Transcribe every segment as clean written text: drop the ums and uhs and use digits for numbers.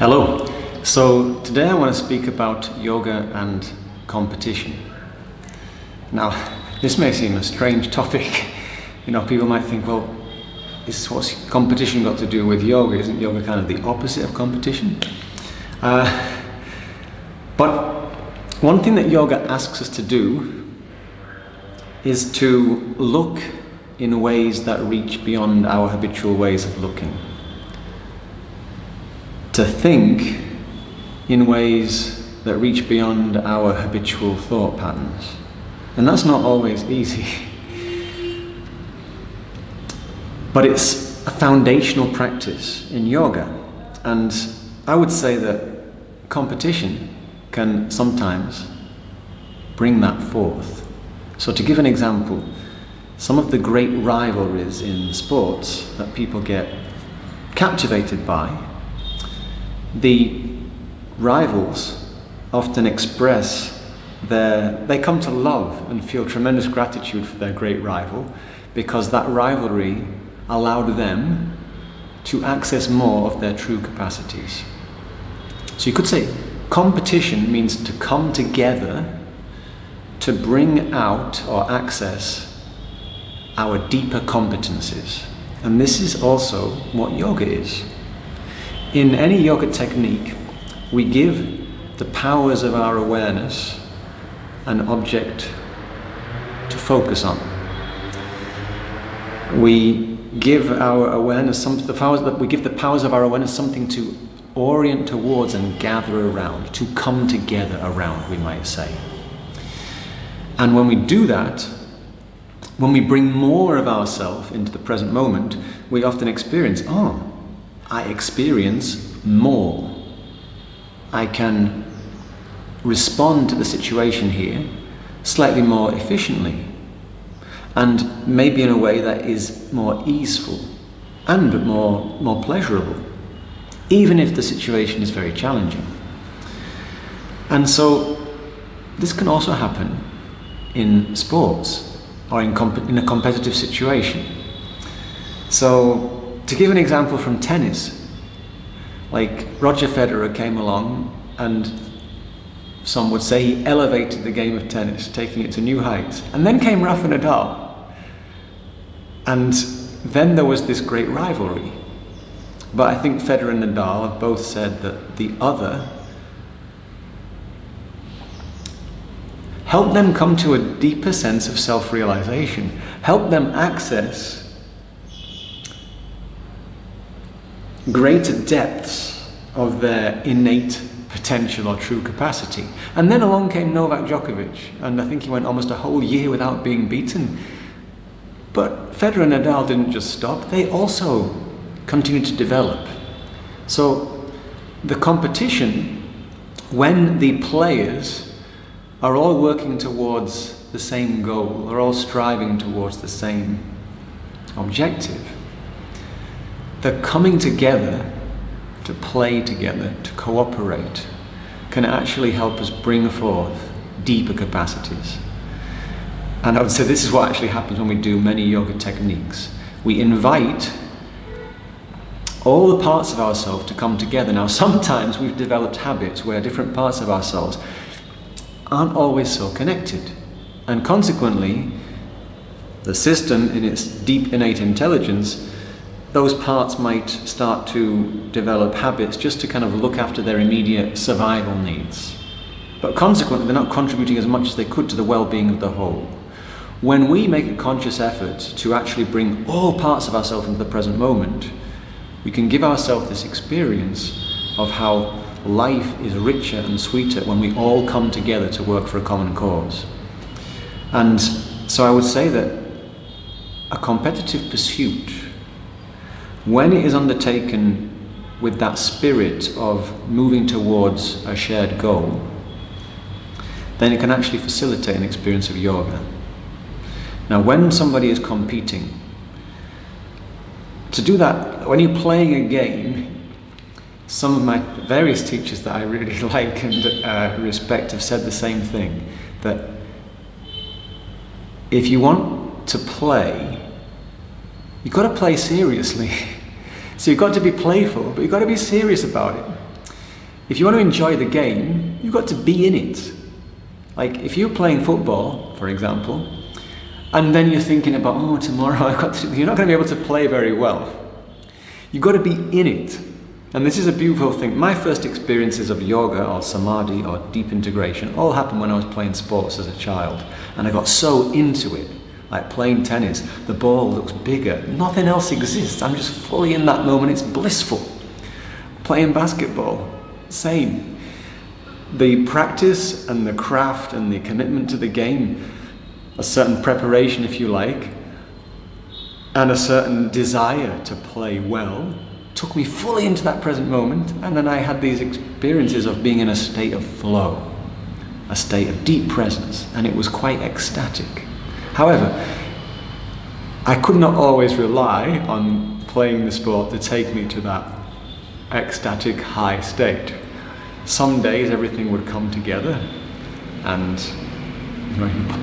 Hello. So today I want to speak about yoga and competition. Now, this may seem a strange topic. People might think, well, what's competition got to do with yoga? Isn't yoga kind of the opposite of competition? But one thing that yoga asks us to do is to look in ways that reach beyond our habitual ways of looking. To think in ways that reach beyond our habitual thought patterns. And that's not always easy. But it's a foundational practice in yoga. And I would say that competition can sometimes bring that forth. So to give an example, some of the great rivalries in sports that people get captivated by, the rivals often express they come to love and feel tremendous gratitude for their great rival because that rivalry allowed them to access more of their true capacities. So you could say competition means to come together to bring out or access our deeper competences. And this is also what yoga is. In any yoga technique, we give the powers of our awareness an object to focus on. We give our awareness the powers of our awareness something to orient towards and gather around, to come together around, we might say. And when we do that, when we bring more of ourselves into the present moment, we often experience, I experience more. I can respond to the situation here slightly more efficiently and maybe in a way that is more easeful and more pleasurable, even if the situation is very challenging. And so this can also happen in sports or in a competitive situation. So to give an example from tennis, like Roger Federer came along and some would say he elevated the game of tennis, taking it to new heights. And then came Rafa Nadal. And then there was this great rivalry. But I think Federer and Nadal have both said that the other helped them come to a deeper sense of self-realization, helped them access greater depths of their innate potential or true capacity. And then along came Novak Djokovic, and I think he went almost a whole year without being beaten. But Federer and Nadal didn't just stop, they also continued to develop. So the competition, when the players are all working towards the same goal, are all striving towards the same objective, the coming together to play together, to cooperate, can actually help us bring forth deeper capacities. And I would say this is what actually happens when we do many yoga techniques. We invite all the parts of ourselves to come together. Now, sometimes we've developed habits where different parts of ourselves aren't always so connected. And consequently, the system in its deep innate intelligence, those parts might start to develop habits just to kind of look after their immediate survival needs. But consequently, they're not contributing as much as they could to the well-being of the whole. When we make a conscious effort to actually bring all parts of ourselves into the present moment, we can give ourselves this experience of how life is richer and sweeter when we all come together to work for a common cause. And so I would say that a competitive pursuit, when it is undertaken with that spirit of moving towards a shared goal, then it can actually facilitate an experience of yoga. Now, when somebody is competing, to do that, when you're playing a game, some of my various teachers that I really like and respect have said the same thing, that if you want to play, you've got to play seriously. So you've got to be playful, but you've got to be serious about it. if you want to enjoy the game, you've got to be in it. Like if you're playing football, for example, and then you're thinking about, oh, tomorrow I've got to, you're not going to be able to play very well. You've got to be in it. And this is a beautiful thing. My first experiences of yoga or samadhi or deep integration all happened when I was playing sports as a child. And I got so into it, like playing tennis. The ball looks bigger. Nothing else exists. I'm just fully in that moment. It's blissful. Playing basketball, same. The practice and the craft and the commitment to the game, a certain preparation, if you like, and a certain desire to play well, took me fully into that present moment, and then I had these experiences of being in a state of flow, a state of deep presence, and it was quite ecstatic. However, I could not always rely on playing the sport to take me to that ecstatic high state. Some days everything would come together, and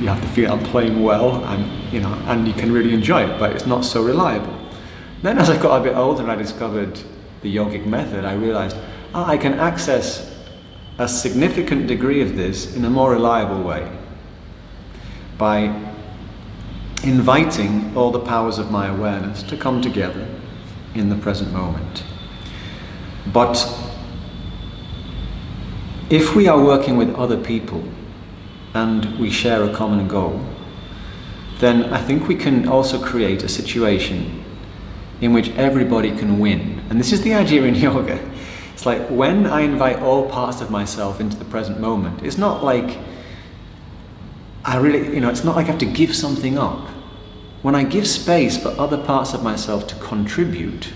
you have to feel I'm playing well, and you can really enjoy it, but it's not so reliable. Then as I got a bit older and I discovered the yogic method, I realized I can access a significant degree of this in a more reliable way by inviting all the powers of my awareness to come together in the present moment. But if we are working with other people and we share a common goal, then I think we can also create a situation in which everybody can win. And this is the idea in yoga. It's like when I invite all parts of myself into the present moment, it's not like it's not like I have to give something up. When I give space for other parts of myself to contribute,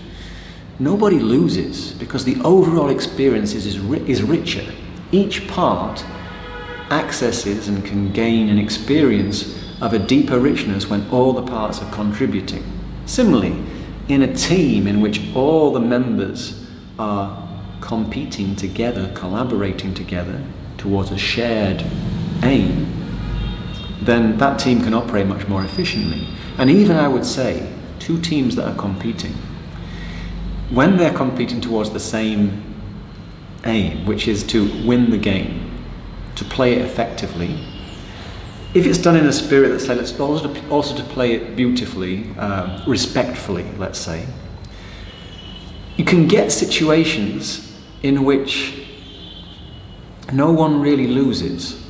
nobody loses, because the overall experience is richer. Each part accesses and can gain an experience of a deeper richness when all the parts are contributing. Similarly, in a team in which all the members are competing together, collaborating together towards a shared aim, then that team can operate much more efficiently. And even, I would say, two teams that are competing, when they're competing towards the same aim, which is to win the game, to play it effectively, if it's done in a spirit that's like, let's also to play it beautifully, respectfully, let's say, you can get situations in which no one really loses.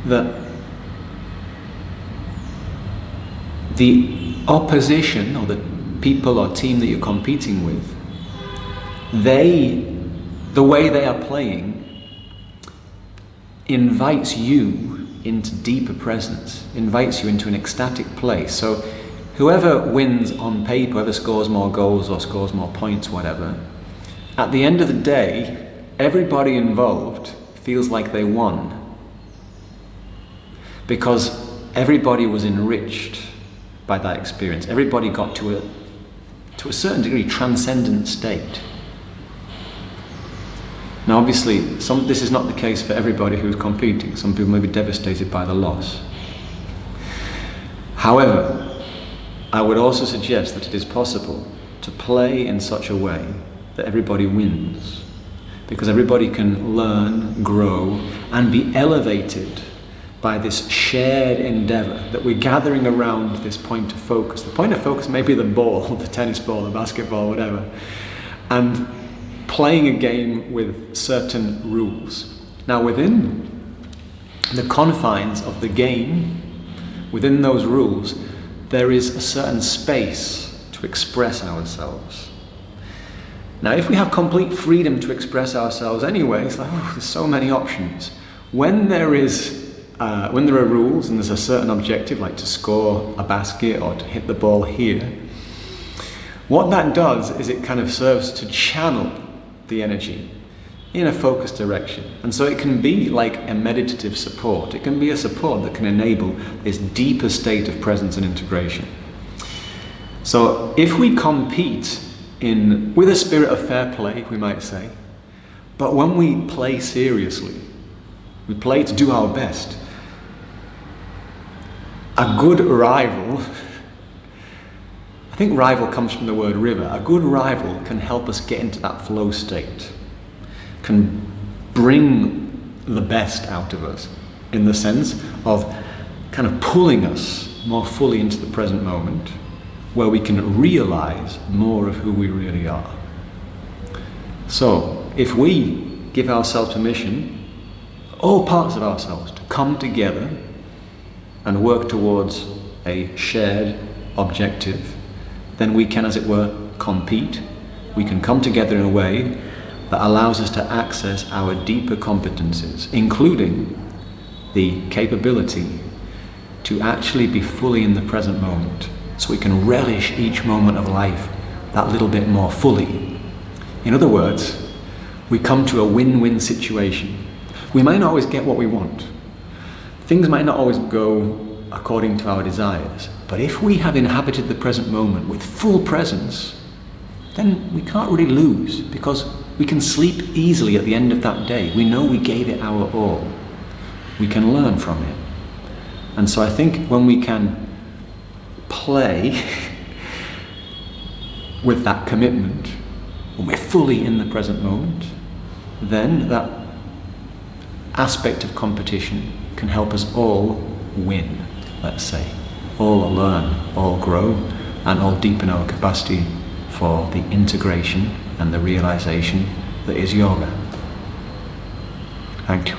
That the opposition or the people or team that you're competing with, the way they are playing invites you into deeper presence, invites you into an ecstatic place. So whoever wins on paper, whoever scores more goals or scores more points, whatever, at the end of the day, everybody involved feels like they won, because everybody was enriched by that experience. Everybody got to a certain degree transcendent state. Now obviously, this is not the case for everybody who's competing. Some people may be devastated by the loss. However, I would also suggest that it is possible to play in such a way that everybody wins, because everybody can learn, grow, and be elevated by this shared endeavor, that we're gathering around this point of focus. The point of focus may be the ball, the tennis ball, the basketball, whatever, and playing a game with certain rules. Now within the confines of the game, within those rules, there is a certain space to express ourselves. Now if we have complete freedom to express ourselves anyway, it's like, there's so many options. When there are rules and there's a certain objective, like to score a basket or to hit the ball here, what that does is it kind of serves to channel the energy in a focused direction. And so it can be like a meditative support. It can be a support that can enable this deeper state of presence and integration. So if we compete with a spirit of fair play, we might say, but when we play seriously, we play to do our best, a good rival I think rival comes from the word river. A good rival can help us get into that flow state, can bring the best out of us in the sense of kind of pulling us more fully into the present moment, where we can realize more of who we really are. So if we give ourselves permission, all parts of ourselves, to come together and work towards a shared objective, then we can, as it were, compete. We can come together in a way that allows us to access our deeper competences, including the capability to actually be fully in the present moment, so we can relish each moment of life that little bit more fully. In other words, we come to a win-win situation. We might not always get what we want. Things might not always go according to our desires, but if we have inhabited the present moment with full presence, then we can't really lose, because we can sleep easily at the end of that day. We know we gave it our all. We can learn from it. And so I think when we can play with that commitment, when we're fully in the present moment, then that aspect of competition can help us all win, let's say. All learn, all grow, and all deepen our capacity for the integration and the realization that is yoga. Thank you.